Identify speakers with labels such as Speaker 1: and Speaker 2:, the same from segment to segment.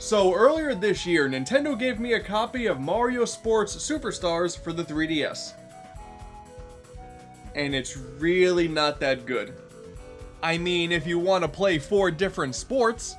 Speaker 1: So earlier this year, Nintendo gave me a copy of Mario Sports Superstars for the 3DS. And it's really not that good. I mean, if you want to play 4 different sports,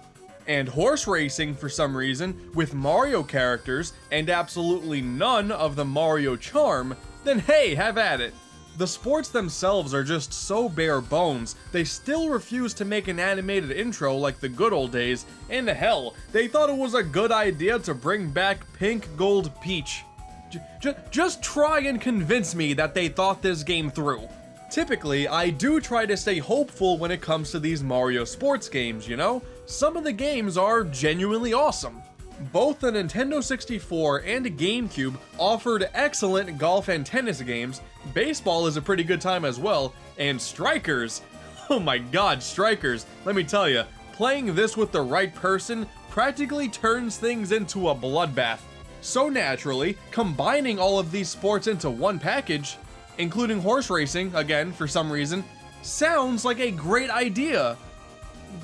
Speaker 1: and horse racing for some reason, with Mario characters, and absolutely none of the Mario charm, then hey, have at it. The sports themselves are just so bare bones, they still refuse to make an animated intro like the good old days, and hell, they thought it was a good idea to bring back Pink Gold Peach. Just try and convince me that they thought this game through. Typically, I do try to stay hopeful when it comes to these Mario sports games, you know? Some of the games are genuinely awesome. Both the Nintendo 64 and GameCube offered excellent golf and tennis games, baseball is a pretty good time as well, and Strikers, oh my god, Strikers, let me tell you, playing this with the right person practically turns things into a bloodbath. So naturally, combining all of these sports into one package, including horse racing, again, for some reason, sounds like a great idea.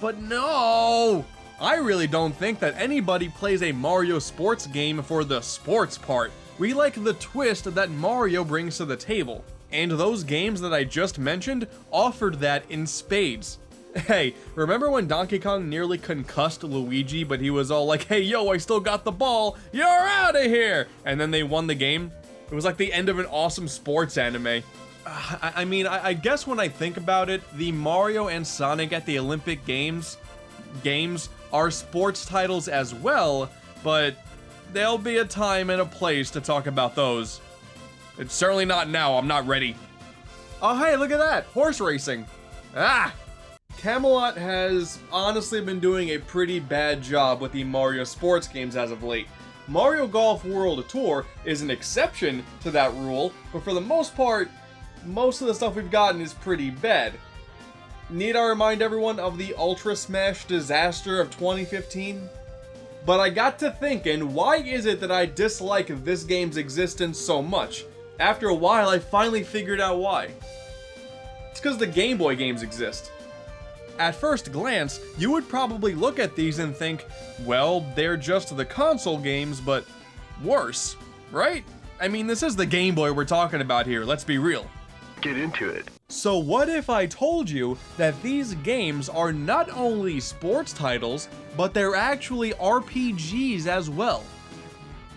Speaker 1: But no! I really don't think that anybody plays a Mario sports game for the sports part. We like the twist that Mario brings to the table. And those games that I just mentioned offered that in spades. Hey, remember when Donkey Kong nearly concussed Luigi, but he was all like, hey yo, I still got the ball, you're out of here! And then they won the game? It was like the end of an awesome sports anime. I guess when I think about it, the Mario and Sonic at the Olympic games are sports titles as well, but there'll be a time and a place to talk about those. It's certainly not now, I'm not ready. Oh hey, look at that, horse racing. Ah! Camelot has honestly been doing a pretty bad job with the Mario sports games as of late. Mario Golf World Tour is an exception to that rule, but for the most part, most of the stuff we've gotten is pretty bad. Need I remind everyone of the Ultra Smash disaster of 2015? But I got to thinking, why is it that I dislike this game's existence so much? After a while, I finally figured out why. It's because the Game Boy games exist. At first glance, you would probably look at these and think, well, they're just the console games, but worse, right? I mean, this is the Game Boy we're talking about here, let's be real.
Speaker 2: Get into it.
Speaker 1: So what if I told you that these games are not only sports titles, but they're actually RPGs as well?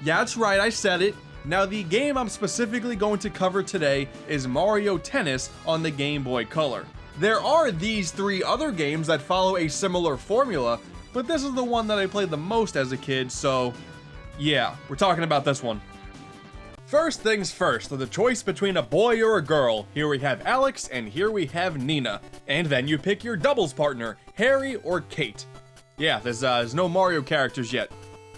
Speaker 1: Yeah, that's right, I said it. Now the game I'm specifically going to cover today is Mario Tennis on the Game Boy Color. There are these 3 other games that follow a similar formula, but this is the one that I played the most as a kid, so yeah, we're talking about this one. First things first, the choice between a boy or a girl. Here we have Alex, and here we have Nina. And then you pick your doubles partner, Harry or Kate. Yeah, there's no Mario characters yet.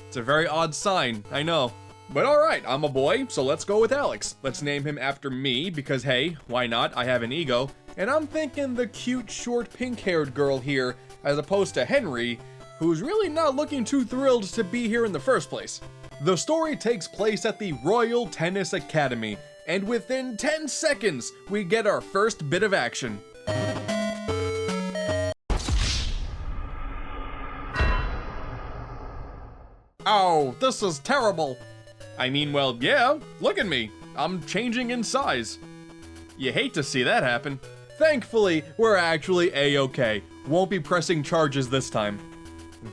Speaker 1: It's a very odd sign, I know. But alright, I'm a boy, so let's go with Alex. Let's name him after me, because hey, why not, I have an ego. And I'm thinking the cute, short, pink-haired girl here, as opposed to Henry, who's really not looking too thrilled to be here in the first place. The story takes place at the Royal Tennis Academy, and within 10 seconds, we get our first bit of action. Oh, this is terrible. I mean, well, yeah, look at me. I'm changing in size. You hate to see that happen. Thankfully, we're actually A-okay. Won't be pressing charges this time.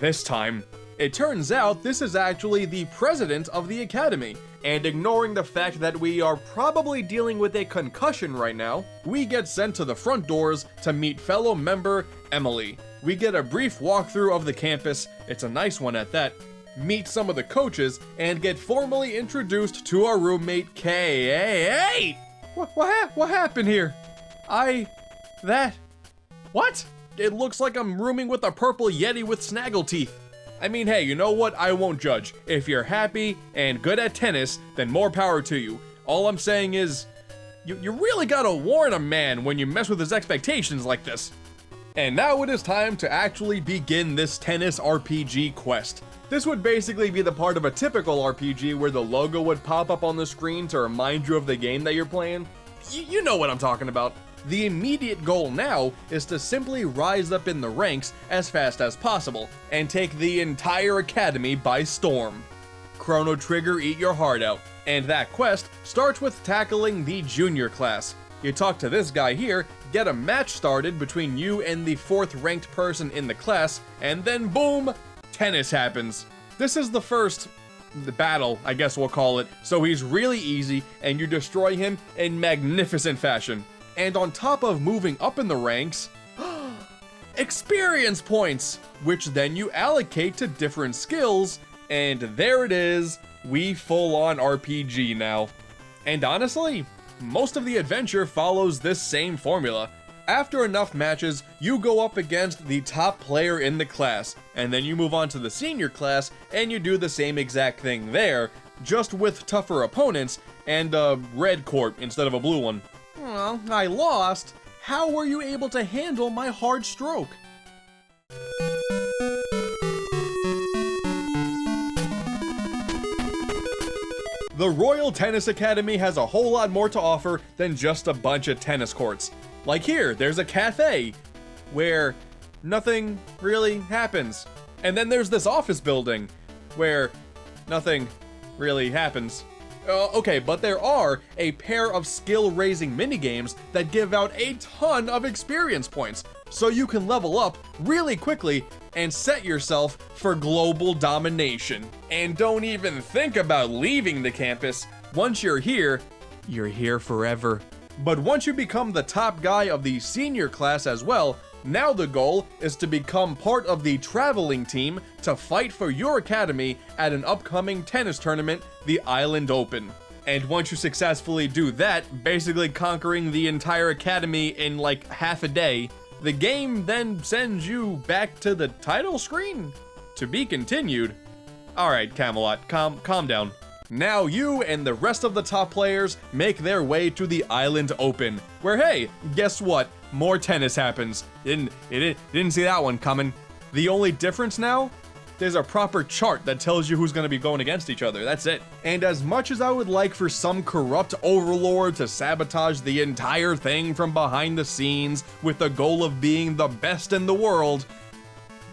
Speaker 1: This time. It turns out this is actually the president of the academy, and ignoring the fact that we are probably dealing with a concussion right now, we get sent to the front doors to meet fellow member Emily. We get a brief walkthrough of the campus, it's a nice one at that, meet some of the coaches, and get formally introduced to our roommate Kay. Hey! What happened here? What? It looks like I'm rooming with a purple yeti with snaggle teeth. I mean, hey, you know what? I won't judge. If you're happy and good at tennis, then more power to you. All I'm saying is, you really gotta warn a man when you mess with his expectations like this. And now it is time to actually begin this tennis RPG quest. This would basically be the part of a typical RPG where the logo would pop up on the screen to remind you of the game that you're playing. You know what I'm talking about. The immediate goal now is to simply rise up in the ranks as fast as possible and take the entire academy by storm. Chrono Trigger, eat your heart out. And that quest starts with tackling the junior class. You talk to this guy here, get a match started between you and the 4th ranked person in the class, and then boom, tennis happens. This is the first battle, I guess we'll call it, so he's really easy and you destroy him in magnificent fashion. And on top of moving up in the ranks, experience points, which then you allocate to different skills, and there it is, we full-on RPG now. And honestly, most of the adventure follows this same formula. After enough matches, you go up against the top player in the class, and then you move on to the senior class, and you do the same exact thing there, just with tougher opponents, and a red court instead of a blue one. Well, I lost. How were you able to handle my hard stroke? The Royal Tennis Academy has a whole lot more to offer than just a bunch of tennis courts. Like here, there's a cafe where nothing really happens. And then there's this office building where nothing really happens. Okay, but there are a pair of skill-raising minigames that give out a ton of experience points, so you can level up really quickly and set yourself for global domination. And don't even think about leaving the campus. Once you're here forever. But once you become the top guy of the senior class as well, now the goal is to become part of the traveling team to fight for your academy at an upcoming tennis tournament, the Island Open. And once you successfully do that, basically conquering the entire academy in like half a day, the game then sends you back to the title screen. To be continued. Alright, Camelot, calm down. Now you and the rest of the top players make their way to the Island Open, where hey, guess what? More tennis happens. Didn't see that one coming. The only difference now? There's a proper chart that tells you who's going to be going against each other, that's it. And as much as I would like for some corrupt overlord to sabotage the entire thing from behind the scenes with the goal of being the best in the world,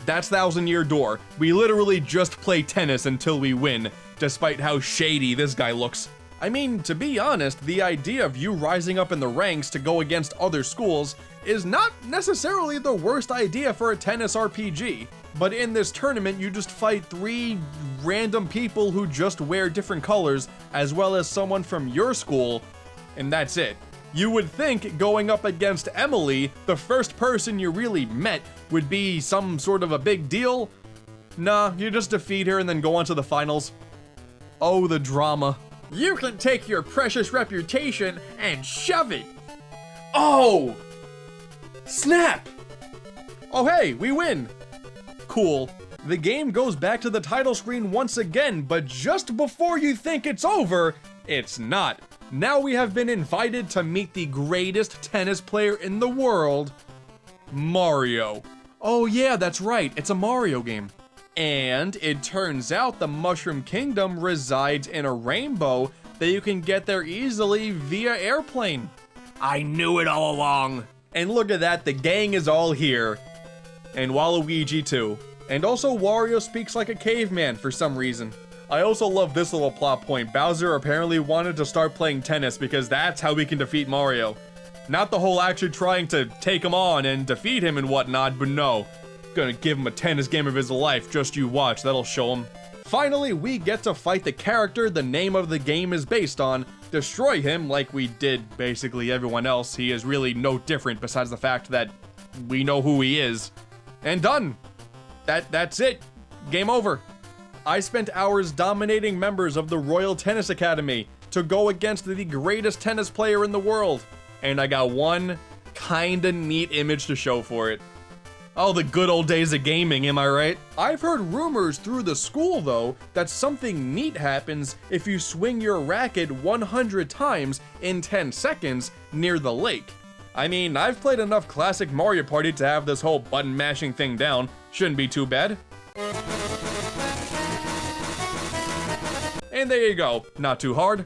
Speaker 1: that's Thousand Year Door. We literally just play tennis until we win, despite how shady this guy looks. I mean, to be honest, the idea of you rising up in the ranks to go against other schools is not necessarily the worst idea for a tennis RPG. But in this tournament, you just fight 3 random people who just wear different colors, as well as someone from your school, and that's it. You would think going up against Emily, the first person you really met, would be some sort of a big deal. Nah, you just defeat her and then go on to the finals. Oh, the drama. You can take your precious reputation and shove it. Oh! Snap! Oh hey, we win! Cool. The game goes back to the title screen once again, but just before you think it's over, it's not. Now we have been invited to meet the greatest tennis player in the world, Mario. Oh yeah, that's right, it's a Mario game. And it turns out the Mushroom Kingdom resides in a rainbow that you can get there easily via airplane. I knew it all along. And look at that, the gang is all here. And Waluigi too. And also Wario speaks like a caveman for some reason. I also love this little plot point. Bowser apparently wanted to start playing tennis because that's how we can defeat Mario. Not the whole actually trying to take him on and defeat him and whatnot, but no. Gonna give him a tennis game of his life, just you watch, that'll show him. Finally, we get to fight the character the name of the game is based on, destroy him like we did basically everyone else. He is really no different besides the fact that we know who he is. And done. That's it. Game over. I spent hours dominating members of the Royal Tennis Academy to go against the greatest tennis player in the world. And I got one kinda neat image to show for it. Oh, the good old days of gaming, am I right? I've heard rumors through the school, though, that something neat happens if you swing your racket 100 times in 10 seconds near the lake. I mean, I've played enough classic Mario Party to have this whole button mashing thing down. Shouldn't be too bad. And there you go, not too hard.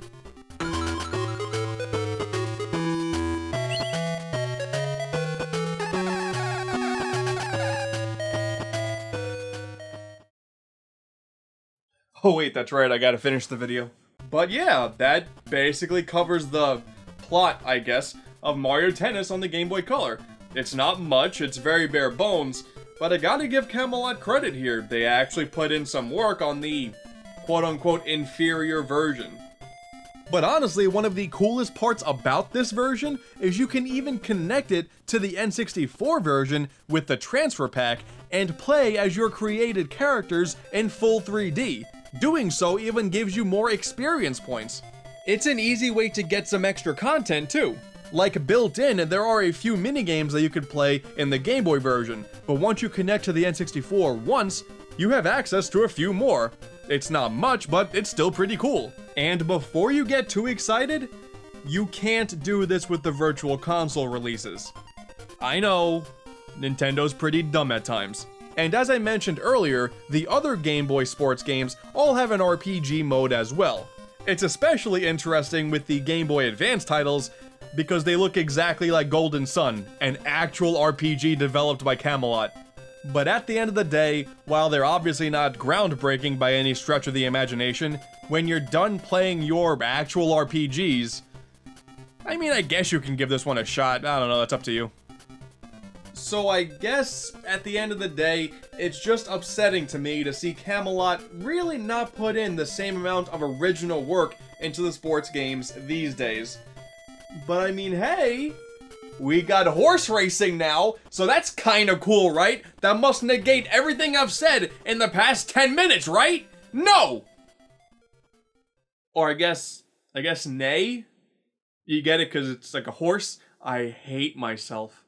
Speaker 1: Oh wait, that's right, I gotta finish the video. But yeah, that basically covers the plot, I guess, of Mario Tennis on the Game Boy Color. It's not much, it's very bare bones, but I gotta give Camelot credit here. They actually put in some work on the quote-unquote inferior version. But honestly, one of the coolest parts about this version is you can even connect it to the N64 version with the transfer pack and play as your created characters in full 3D. Doing so even gives you more experience points. It's an easy way to get some extra content too. Like built in, there are a few minigames that you could play in the Game Boy version, but once you connect to the N64 once, you have access to a few more. It's not much, but it's still pretty cool. And before you get too excited, you can't do this with the Virtual Console releases. I know, Nintendo's pretty dumb at times. And as I mentioned earlier, the other Game Boy sports games all have an RPG mode as well. It's especially interesting with the Game Boy Advance titles because they look exactly like Golden Sun, an actual RPG developed by Camelot. But at the end of the day, while they're obviously not groundbreaking by any stretch of the imagination, when you're done playing your actual RPGs, I mean, I guess you can give this one a shot. I don't know, that's up to you. So I guess at the end of the day, it's just upsetting to me to see Camelot really not put in the same amount of original work into the sports games these days. But I mean, hey, we got horse racing now, so that's kinda cool, right? That must negate everything I've said in the past 10 minutes, right? No! Or I guess nay? You get it, because it's like a horse? I hate myself.